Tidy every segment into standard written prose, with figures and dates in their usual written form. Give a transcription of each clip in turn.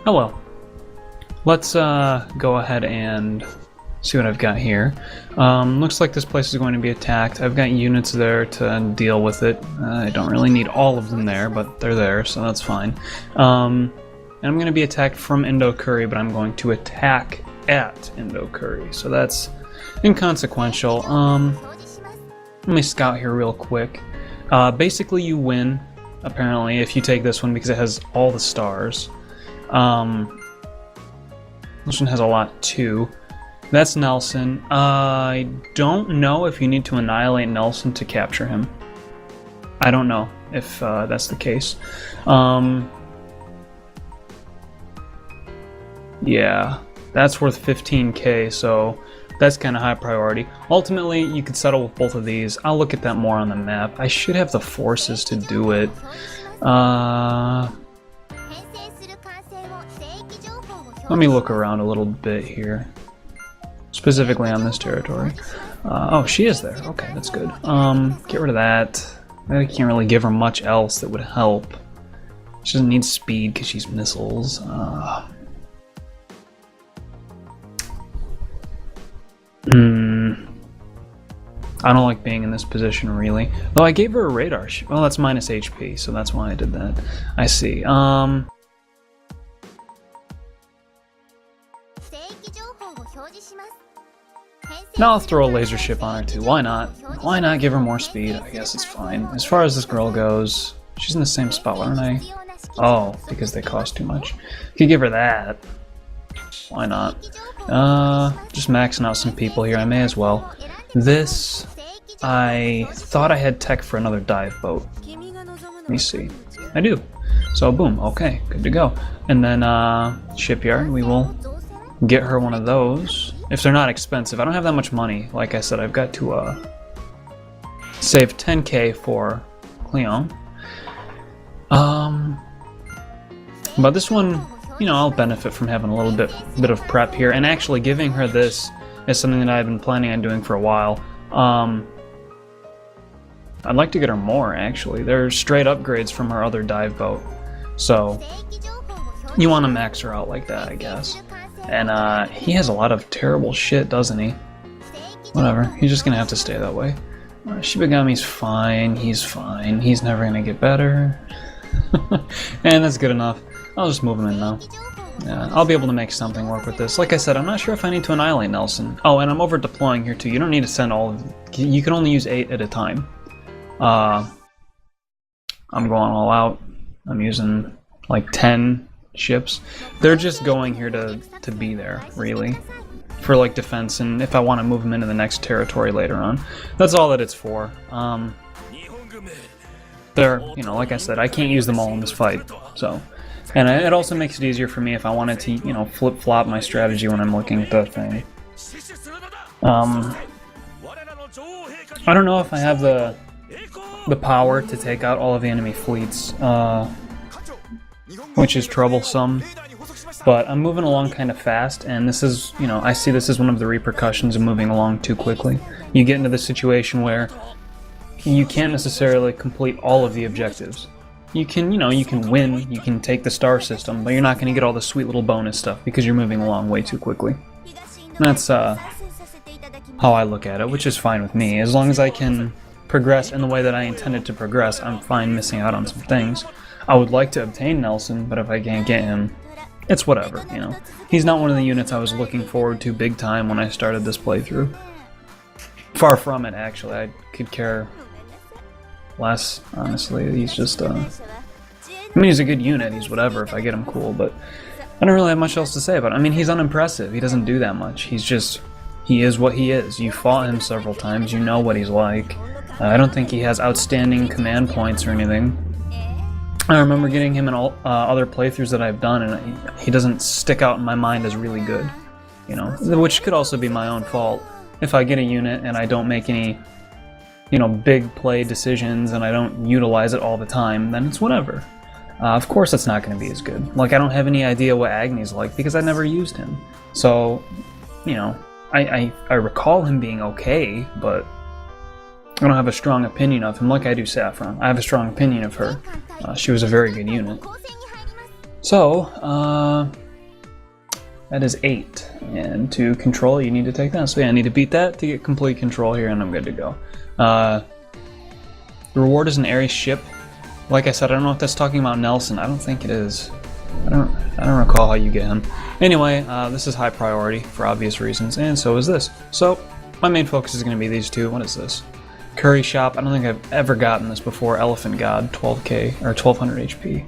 Oh well. Let's go ahead and see what I've got here. Looks like this place is going to be attacked. I've got units there to deal with it. I don't really need all of them there, but they're there, so that's fine. And I'm going to be attacked from Indo-Curry, but I'm going to attack at Indo-Curry, so that's inconsequential. Let me scout here real quick. Basically you win, apparently, if you take this one because it has all the stars. This one has a lot too. That's Nelson. I don't know if you need to annihilate Nelson to capture him. I don't know if that's the case. Yeah, that's worth 15k, so that's kind of high priority. Ultimately, you could settle with both of these. I'll look at that more on the map. I should have the forces to do it. Let me look around a little bit here. Specifically on this territory. Oh, she is there. Okay, that's good. Get rid of that. I can't really give her much else that would help. She doesn't need speed because she's missiles. I don't like being in this position, really. Though I gave her a radar. Well, that's minus HP, so that's why I did that. I see. Now I'll throw a laser ship on her too. Why not? Why not give her more speed? I guess it's fine. As far as this girl goes, she's in the same spot, aren't I? Oh, because they cost too much. Could give her that. Why not? Just maxing out some people here. I may as well. This, I thought I had tech for another dive boat. Let me see. I do. So boom. Okay, good to go. And then shipyard. We will get her one of those. If they're not expensive. I don't have that much money. Like I said, I've got to save 10k for Cleon. But this one, you know, I'll benefit from having a little bit of prep here, and actually giving her this is something that I've been planning on doing for a while. I'd like to get her more, actually. They're straight upgrades from her other dive boat, so you want to max her out like that, I guess. And he has a lot of terrible shit, doesn't he? Whatever, he's just gonna have to stay that way. Shibagami's fine, he's never gonna get better. And that's good enough. I'll just move him in now. Yeah, I'll be able to make something work with this. Like I said, I'm not sure if I need to annihilate Nelson. Oh, and I'm over deploying here too. You don't need to send all of them. You can only use 8 at a time. I'm going all out. I'm using like 10 ships. They're just going here to be there, really. For like defense, and if I want to move them into the next territory later on. That's all that it's for. They're, you know, like I said, I can't use them all in this fight, so. And it also makes it easier for me if I wanted to, you know, flip-flop my strategy when I'm looking at the thing. I don't know if I have the power to take out all of the enemy fleets, which is troublesome. But I'm moving along kind of fast, and this is, you know, I see this as one of the repercussions of moving along too quickly. You get into the situation where you can't necessarily complete all of the objectives. You can, you know, you can win, you can take the star system, but you're not going to get all the sweet little bonus stuff because you're moving along way too quickly. That's how I look at it, which is fine with me. As long as I can progress in the way that I intended to progress, I'm fine missing out on some things. I would like to obtain Nelson, but if I can't get him, it's whatever, you know. He's not one of the units I was looking forward to big time when I started this playthrough. Far from it, actually. I could care less, honestly. He's just, I mean, he's a good unit, he's whatever if I get him cool, but I don't really have much else to say about it. I mean, he's unimpressive, he doesn't do that much. He's just, he is what he is. You fought him several times, you know what he's like. I don't think he has outstanding command points or anything. I remember getting him in all other playthroughs that I've done, and he doesn't stick out in my mind as really good, you know, which could also be my own fault. If I get a unit and I don't make any, you know, big play decisions and I don't utilize it all the time, then it's whatever. Of course it's not going to be as good. Like, I don't have any idea what Agni's like because I never used him. So, you know, I recall him being okay, but I don't have a strong opinion of him like I do Saffron. I have a strong opinion of her. She was a very good unit. So, that is 8. And to control, you need to take that. So yeah, I need to beat that to get complete control here, and I'm good to go. The reward is an Ares ship. Like I said, I don't know if that's talking about Nelson. I don't think it is. I don't recall how you get him. Anyway, this is high priority for obvious reasons, and so is this. So, my main focus is going to be these two. What is this? Curry Shop. I don't think I've ever gotten this before. Elephant God, 12k, or 1200 HP.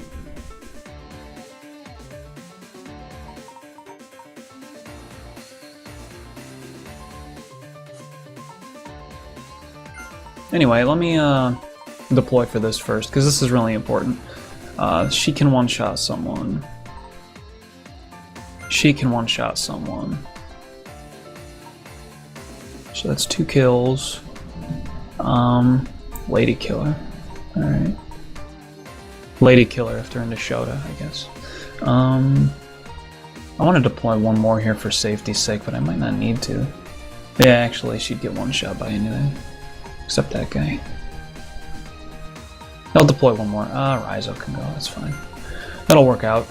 Anyway, let me deploy for this first, because this is really important. She can one-shot someone. She can one-shot someone. So that's 2 kills. Lady Killer. Alright. Lady Killer if they're into Shota, I guess. I want to deploy one more here for safety's sake, but I might not need to. Yeah, actually, she'd get one shot by anything. Except that guy. I'll deploy one more. Raizo can go, that's fine. That'll work out.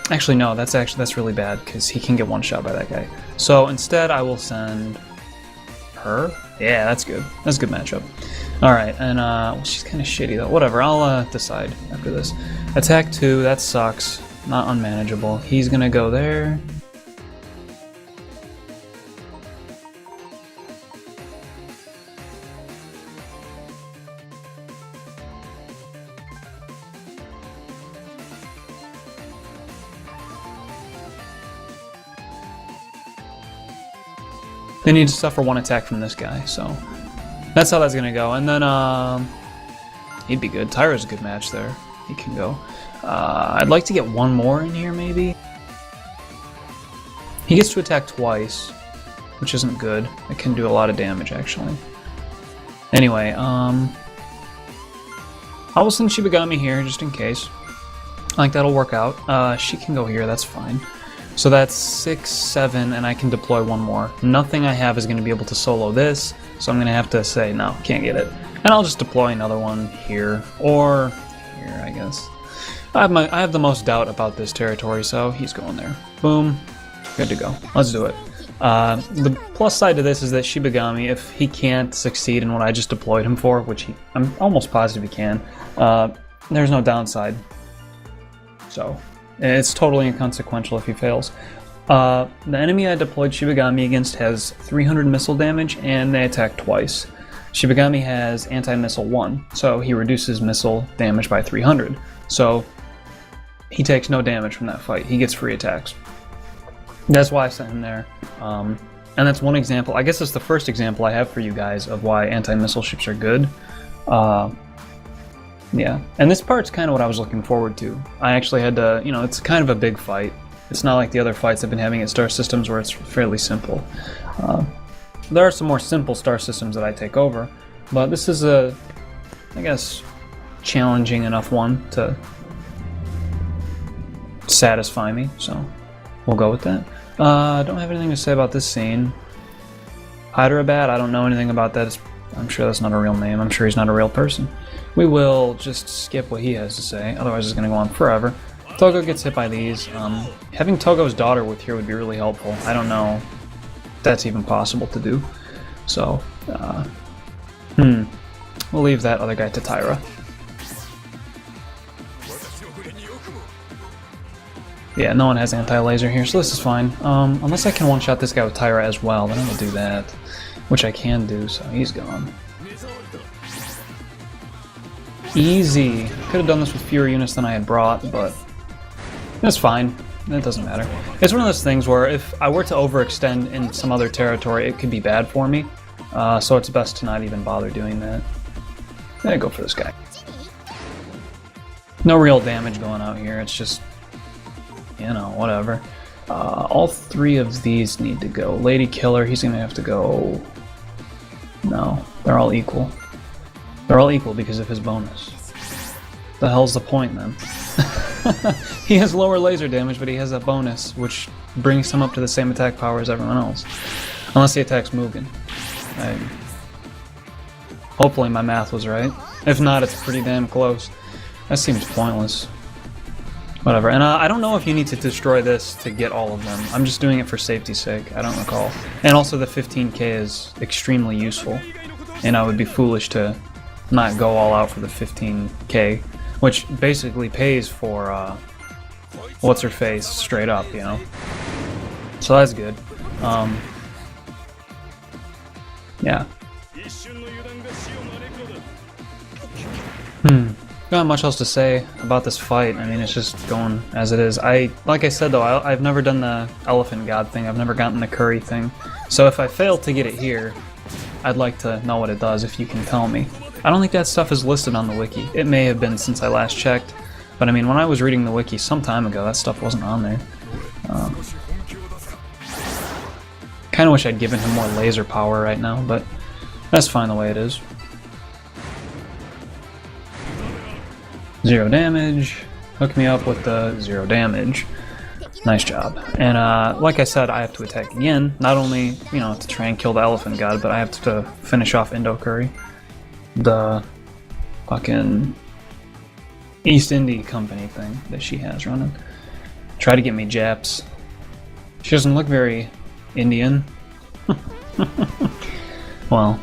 Actually no, that's really bad, because he can get one shot by that guy. So instead I will send her. Yeah, that's good. That's a good matchup. Alright, and well, she's kinda shitty though. Whatever, I'll decide after this. Attack 2, that sucks. Not unmanageable. He's gonna go there. They need to suffer one attack from this guy, so that's how that's gonna go. And then he'd be good. Tyra's a good match there. He can go. I'd like to get one more in here, maybe. He gets to attack twice, which isn't good. It can do a lot of damage, actually. Anyway, I will send Shibagami here, just in case. I think that'll work out. She can go here, that's fine. So that's 6, 7, and I can deploy one more. Nothing I have is going to be able to solo this, so I'm going to have to say, no, can't get it. And I'll just deploy another one here, or here, I guess. I have the most doubt about this territory, so he's going there. Boom. Good to go. Let's do it. The plus side to this is that Shibagami, if he can't succeed in what I just deployed him for, which I'm almost positive he can, there's no downside. So it's totally inconsequential if he fails. The enemy I deployed Shibagami against has 300 missile damage, and they attack twice. Shibagami has anti-missile 1, so he reduces missile damage by 300. So he takes no damage from that fight. He gets free attacks. That's why I sent him there. And that's one example. I guess it's the first example I have for you guys of why anti-missile ships are good. Yeah, and this part's kind of what I was looking forward to. I actually had to, you know, it's kind of a big fight. It's not like the other fights I've been having at Star Systems where it's fairly simple. There are some more simple Star Systems that I take over, but this is a, I guess, challenging enough one to satisfy me, so we'll go with that. I don't have anything to say about this scene. Hyderabad, I don't know anything about that. I'm sure that's not a real name. I'm sure he's not a real person. We will just skip what he has to say, otherwise it's going to go on forever. Togo gets hit by these. Having Togo's daughter with here would be really helpful. I don't know if that's even possible to do. So, we'll leave that other guy to Tyra. Yeah, no one has anti-laser here, so this is fine. Unless I can one-shot this guy with Tyra as well, then I will do that. Which I can do, so he's gone. Easy. Could have done this with fewer units than I had brought, but that's fine. It doesn't matter. It's one of those things where if I were to overextend in some other territory, it could be bad for me. So it's best to not even bother doing that. Yeah, go for this guy. No real damage going out here. It's just, you know, whatever. All 3 of these need to go. Lady Killer, he's gonna have to go. No, they're all equal. They're all equal because of his bonus. The hell's the point then? He has lower laser damage, but he has a bonus, which brings him up to the same attack power as everyone else. Unless he attacks Mugen. Hopefully my math was right. If not, it's pretty damn close. That seems pointless. Whatever. And I don't know if you need to destroy this to get all of them. I'm just doing it for safety's sake. I don't recall. And also the 15k is extremely useful. And I would be foolish to not go all out for the 15k, which basically pays for what's-her-face straight up, you know? So that's good. Yeah. Not much else to say about this fight. I mean, it's just going as it is. Like I said though, I've never done the elephant god thing. I've never gotten the curry thing. So if I fail to get it here, I'd like to know what it does if you can tell me. I don't think that stuff is listed on the wiki. It may have been since I last checked, but I mean, when I was reading the wiki some time ago, that stuff wasn't on there. Kind of wish I'd given him more laser power right now, but that's fine the way it is. 0 damage. Hook me up with the 0 damage. Nice job. And like I said, I have to attack again. Not only, you know, to try and kill the elephant god, but I have to finish off Indo Curry. The fucking East India Company thing that she has running. Try to get me Japs. She doesn't look very Indian. Well,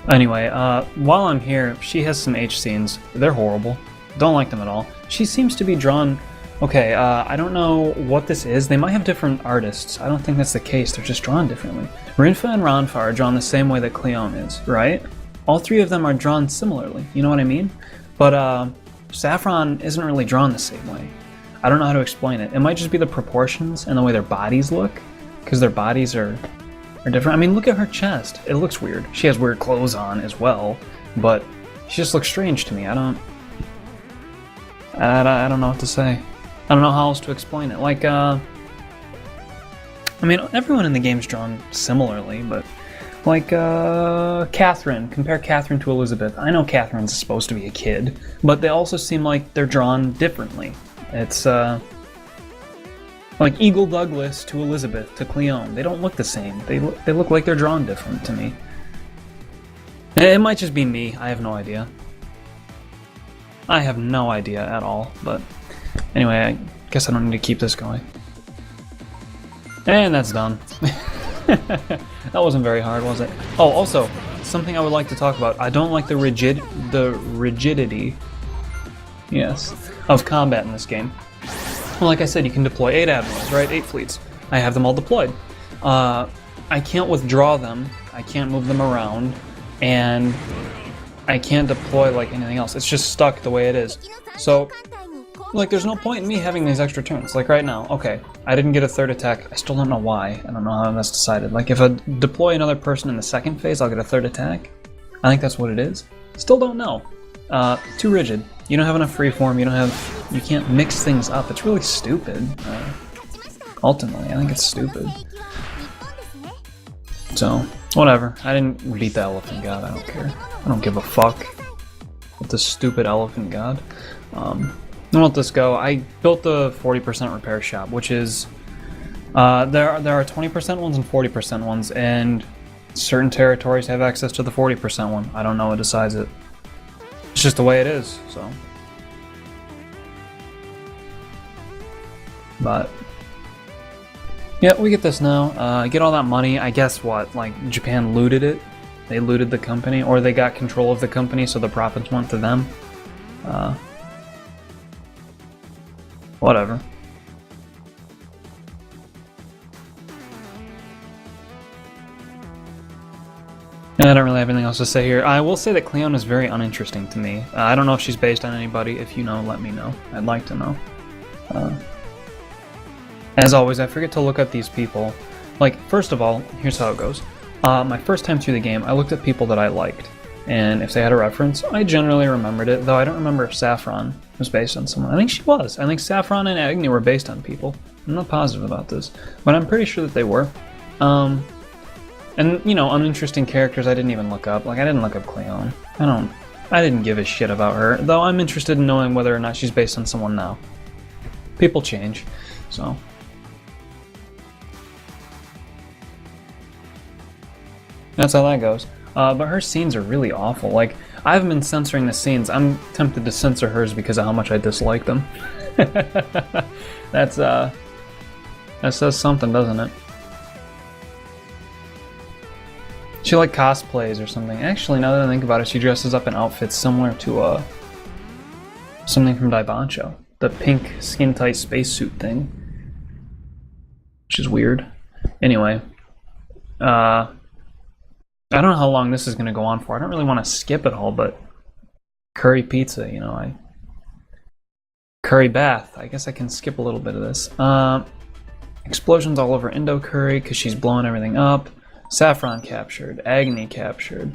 anyway, while I'm here, she has some H scenes. They're horrible. Don't like them at all. She seems to be drawn... Okay, I don't know what this is. They might have different artists. I don't think that's the case. They're just drawn differently. Rinfa and Ranfa are drawn the same way that Cleone is, right? All three of them are drawn similarly. You know what I mean? But Saffron isn't really drawn the same way. I don't know how to explain it. It might just be the proportions and the way their bodies look, because their bodies are different. I mean, look at her chest. It looks weird. She has weird clothes on as well, but she just looks strange to me. I don't know what to say. I don't know how else to explain it. Like, I mean, everyone in the game's drawn similarly, but like, Catherine. Compare Catherine to Elizabeth. I know Catherine's supposed to be a kid, but they also seem like they're drawn differently. It's, like Eagle Douglas to Elizabeth to Cleone. They don't look the same. They look like they're drawn different to me. It might just be me. I have no idea. I have no idea at all, but anyway, I guess I don't need to keep this going. And that's done. That wasn't very hard, was it? Oh, also, something I would like to talk about. I don't like the rigidity, yes, of combat in this game. Well, like I said, you can deploy 8 admirals, right? 8 fleets. I have them all deployed. I can't withdraw them. I can't move them around, and I can't deploy like anything else. It's just stuck the way it is. So, like, there's no point in me having these extra turns. Like right now, okay, I didn't get a 3rd attack. I still don't know why. I don't know how that's decided. Like, if I deploy another person in the 2nd phase, I'll get a 3rd attack. I think that's what it is. Still don't know. Too rigid. You don't have enough freeform. You can't mix things up. It's really stupid. Ultimately, I think it's stupid. So, whatever. I didn't beat the elephant god. I don't care. I don't give a fuck with the stupid elephant god. I'll let this go. I built the 40% repair shop, which is there are 20% ones and 40% ones, and certain territories have access to the 40% one. I don't know what decides it. It's just the way it is. So, but yeah, we get this now. Get all that money. I guess what? Like Japan looted it. They looted the company, or they got control of the company, so the profits went to them. Whatever. And I don't really have anything else to say here. I will say that Cleone is very uninteresting to me. I don't know if she's based on anybody. If you know, let me know. I'd like to know. As always, I forget to look up these people. Like, first of all, here's how it goes. My first time through the game, I looked at people that I liked. And if they had a reference, I generally remembered it, though I don't remember if Saffron was based on someone. I think she was. I think Saffron and Agni were based on people. I'm not positive about this, but I'm pretty sure that they were. And, you know, uninteresting characters I didn't even look up. Like, I didn't look up Cleone. I didn't give a shit about her, though I'm interested in knowing whether or not she's based on someone now. People change, so. That's how that goes. But her scenes are really awful. Like, I haven't been censoring the scenes. I'm tempted to censor hers because of how much I dislike them. That's that says something, doesn't it? She like cosplays or something. Actually, now that I think about it, she dresses up in outfits similar to something from Daibancho. The pink skin tight spacesuit thing. Which is weird. Anyway. I don't know how long this is gonna go on for. I don't really want to skip it all, but curry pizza, you know, curry bath. I guess I can skip a little bit of this. Explosions all over Indo curry because she's blowing everything up. Saffron captured. Agni captured.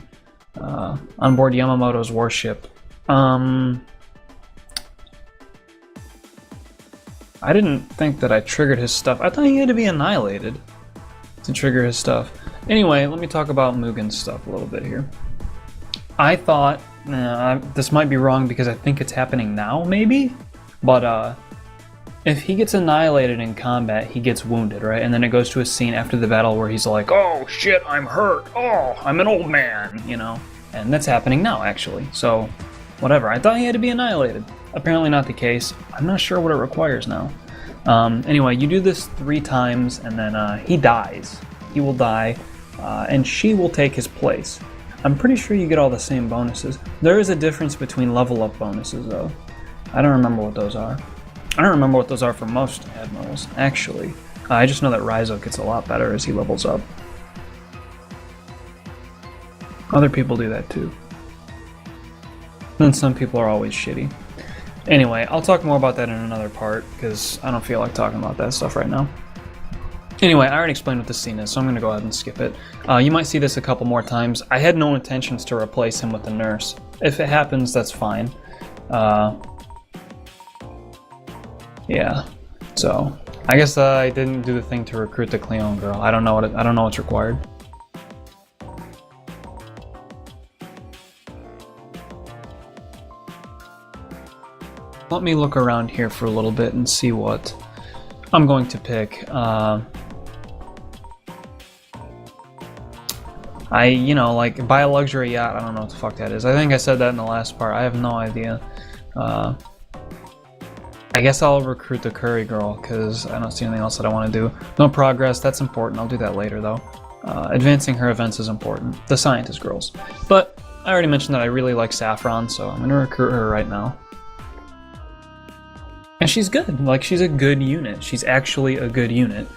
On board Yamamoto's warship. I didn't think that I triggered his stuff. I thought he had to be annihilated to trigger his stuff. Anyway, let me talk about Mugen's stuff a little bit here. I thought, this might be wrong because I think it's happening now, maybe? But if he gets annihilated in combat, he gets wounded, right? And then it goes to a scene after the battle where he's like, oh shit, I'm hurt. Oh, I'm an old man, you know? And that's happening now, actually. So, whatever. I thought he had to be annihilated. Apparently not the case. I'm not sure what it requires now. Anyway, you do this 3 times, and then he dies. He will die, and she will take his place. I'm pretty sure you get all the same bonuses. There is a difference between level up bonuses, though. I don't remember what those are. I don't remember what those are for most admirals, actually. I just know that Raizo gets a lot better as he levels up. Other people do that too. And some people are always shitty. Anyway, I'll talk more about that in another part, because I don't feel like talking about that stuff right now. Anyway, I already explained what this scene is, so I'm going to go ahead and skip it. You might see this a couple more times. I had no intentions to replace him with the nurse. If it happens, that's fine. Yeah, so I guess I didn't do the thing to recruit the Cleon girl. I don't know what's required. Let me look around here for a little bit and see what I'm going to pick. Like, buy a luxury yacht. I don't know what the fuck that is. I think I said that in the last part. I have no idea. I guess I'll recruit the curry girl, because I don't see anything else that I want to do. No progress, that's important. I'll do that later, though. Advancing her events is important. The scientist girls. But I already mentioned that I really like Saffron, so I'm going to recruit her right now. And she's good. Like, she's a good unit. She's actually a good unit.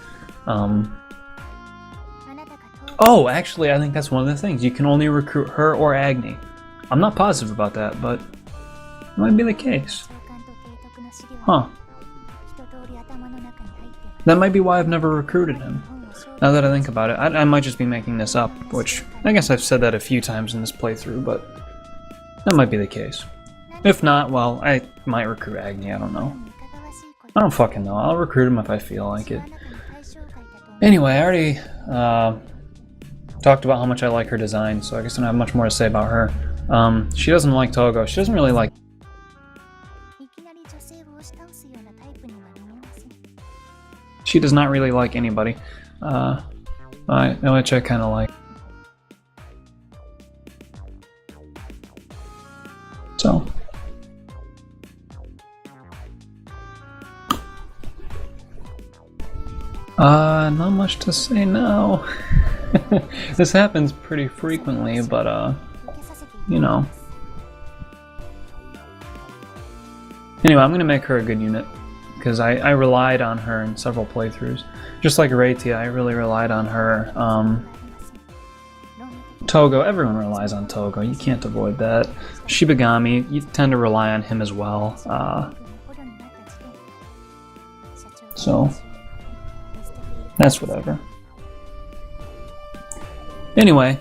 Oh, actually, I think that's one of the things. You can only recruit her or Agni. I'm not positive about that, but it might be the case. Huh. That might be why I've never recruited him. Now that I think about it, I might just be making this up, which I guess I've said that a few times in this playthrough, but that might be the case. If not, well, I might recruit Agni, I don't know. I don't fucking know. I'll recruit him if I feel like it. Anyway, I already talked about how much I like her design, so I guess I don't have much more to say about her. She doesn't like Togo. She doesn't really like... She does not really like anybody. Which I kind of like. So... not much to say now. This happens pretty frequently, but, you know. Anyway, I'm gonna make her a good unit, because I relied on her in several playthroughs. Just like Reitia, I really relied on her. Togo, everyone relies on Togo, you can't avoid that. Shibagami, you tend to rely on him as well. So... that's whatever. Anyway,